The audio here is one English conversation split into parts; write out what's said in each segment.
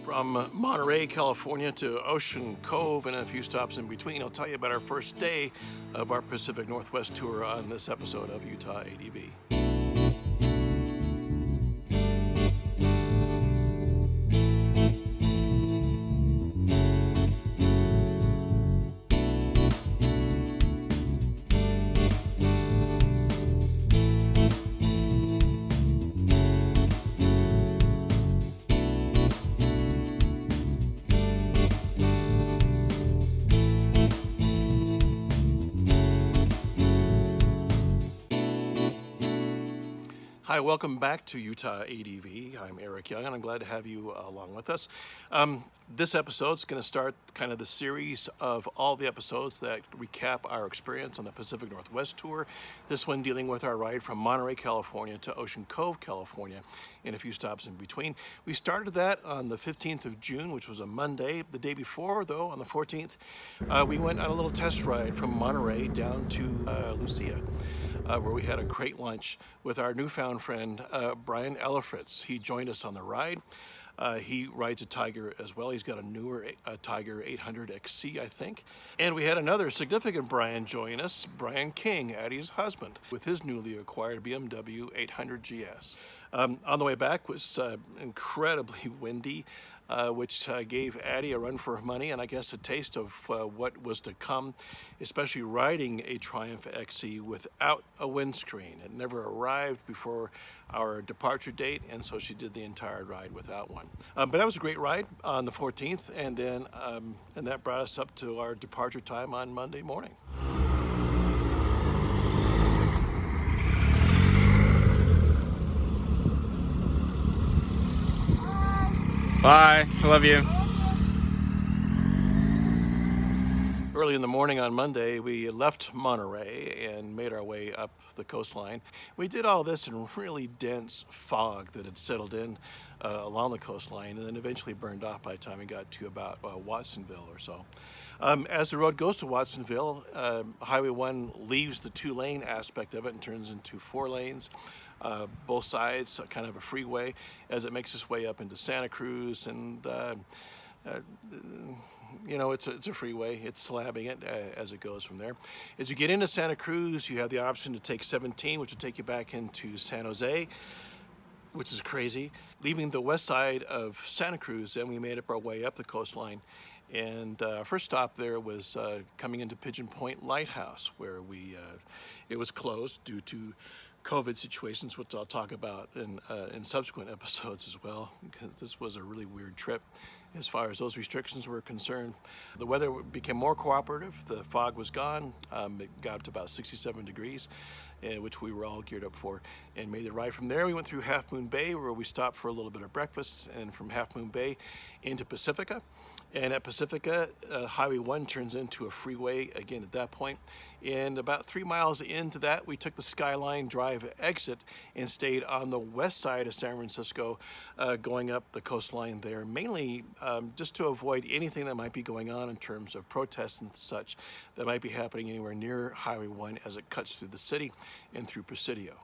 From Monterey, California to Ocean Cove and a few stops in between, I'll tell you about our first day of our Pacific Northwest tour on this episode of Utah ADV. Hi, welcome back to Utah ADV. I'm Eric Young, and I'm glad to have you along with us. This episode's going to start kind of the series of all the episodes that recap our experience on the Pacific Northwest tour. This one dealing with our ride from Monterey, California to Ocean Cove, California, and a few stops in between. We started that on the 15th of June, which was a Monday. The day before, though, on the 14th, we went on a little test ride from Monterey down to Lucia. Where we had a great lunch with our newfound friend, Brian Elefritz. He joined us on the ride. He rides a Tiger as well. He's got a newer Tiger 800 XC, I think. And we had another significant Brian join us, Brian King, Addie's husband, with his newly acquired BMW 800 GS. On the way back was incredibly windy, which gave Addie a run for her money and I guess a taste of what was to come, especially riding a Triumph XC without a windscreen. It never arrived before our departure date, and so she did the entire ride without one. But that was a great ride on the 14th, and then and that brought us up to our departure time on Monday morning. Bye. I love you. Early in the morning on Monday, we left Monterey and made our way up the coastline. We did all this in really dense fog that had settled in along the coastline and then eventually burned off by the time we got to about Watsonville or so. As the road goes to Watsonville, Highway 1 leaves the two-lane aspect of it and turns into 4 lanes. Both sides, kind of a freeway, as it makes its way up into Santa Cruz, and you know, it's a freeway. It's slabbing it as it goes from there. As you get into Santa Cruz, you have the option to take 17, which will take you back into San Jose, which is crazy. Leaving the west side of Santa Cruz, then we made up our way up the coastline. And our first stop there was coming into Pigeon Point Lighthouse, where it was closed due to COVID situations, which I'll talk about in subsequent episodes as well, because this was a really weird trip as far as those restrictions were concerned. The weather became more cooperative. The fog was gone. It got up to about 67 degrees, which we were all geared up for, and made the ride from there. We went through Half Moon Bay, where we stopped for a little bit of breakfast, and from Half Moon Bay into Pacifica. And at Pacifica, Highway 1 turns into a freeway again at that point. And about 3 miles into that, we took the Skyline Drive exit and stayed on the west side of San Francisco, going up the coastline there, mainly just to avoid anything that might be going on in terms of protests and such that might be happening anywhere near Highway 1 as it cuts through the city and through Presidio.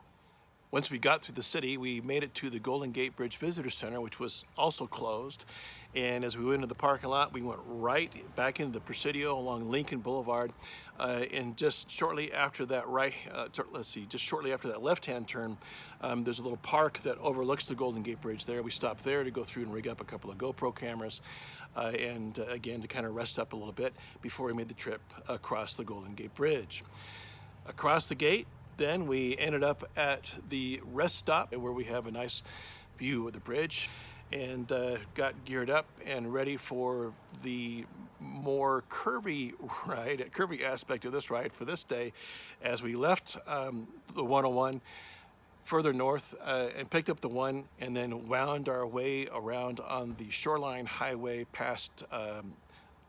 Once we got through the city, we made it to the Golden Gate Bridge Visitor Center, which was also closed. And as we went into the parking lot, we went right back into the Presidio along Lincoln Boulevard. And just shortly after that just shortly after that left-hand turn, there's a little park that overlooks the Golden Gate Bridge there. We stopped there to go through and rig up a couple of GoPro cameras. And again, to kind of rest up a little bit before we made the trip across the Golden Gate Bridge. Across the gate, then we ended up at the rest stop where we have a nice view of the bridge, and got geared up and ready for the more curvy aspect of this ride for this day, as we left the 101 further north and picked up the 1 and then wound our way around on the Shoreline Highway past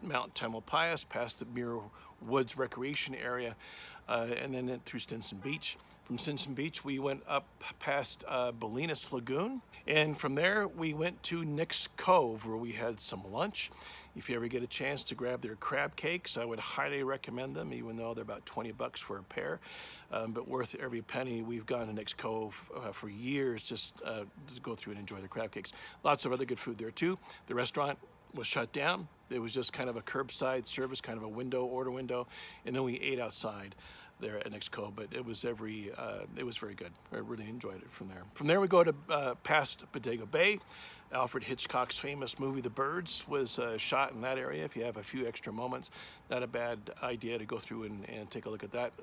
Mount Tamalpais, past the Muir Woods Recreation Area, and then through Stinson Beach From Simpson Beach, we went up past Bolinas Lagoon. And from there, we went to Nick's Cove, where we had some lunch. If you ever get a chance to grab their crab cakes, I would highly recommend them, even though they're about 20 bucks for a pair, but worth every penny. We've gone to Nick's Cove for years just to go through and enjoy the crab cakes. Lots of other good food there too. The restaurant was shut down. It was just kind of a curbside service, kind of a order window, and then we ate outside there at Nick's Cove, but it was it was very good. I really enjoyed it from there. From there we go to past Bodega Bay. Alfred Hitchcock's famous movie The Birds was shot in that area. If you have a few extra moments, not a bad idea to go through and take a look at that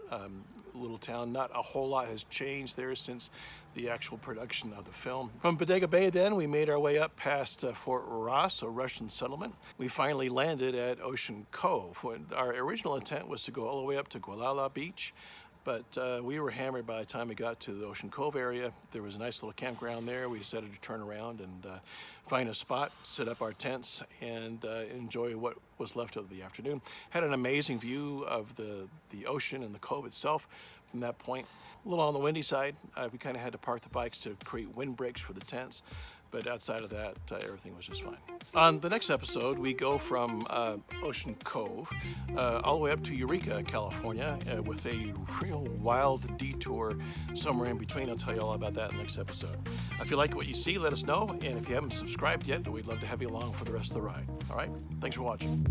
little town. Not a whole lot has changed there since the actual production of the film. From Bodega Bay then, we made our way up past Fort Ross, a Russian settlement. We finally landed at Ocean Cove. Our original intent was to go all the way up to Gualala Beach, but we were hammered by the time we got to the Ocean Cove area. There was a nice little campground there. We decided to turn around and find a spot, set up our tents, and enjoy what was left of the afternoon. Had an amazing view of the ocean and the cove itself from that point. A little on the windy side. We kind of had to park the bikes to create wind breaks for the tents. But outside of that, everything was just fine. On the next episode, we go from Ocean Cove all the way up to Eureka, California, with a real wild detour somewhere in between. I'll tell you all about that in the next episode. If you like what you see, let us know. And if you haven't subscribed yet, we'd love to have you along for the rest of the ride. All right? Thanks for watching.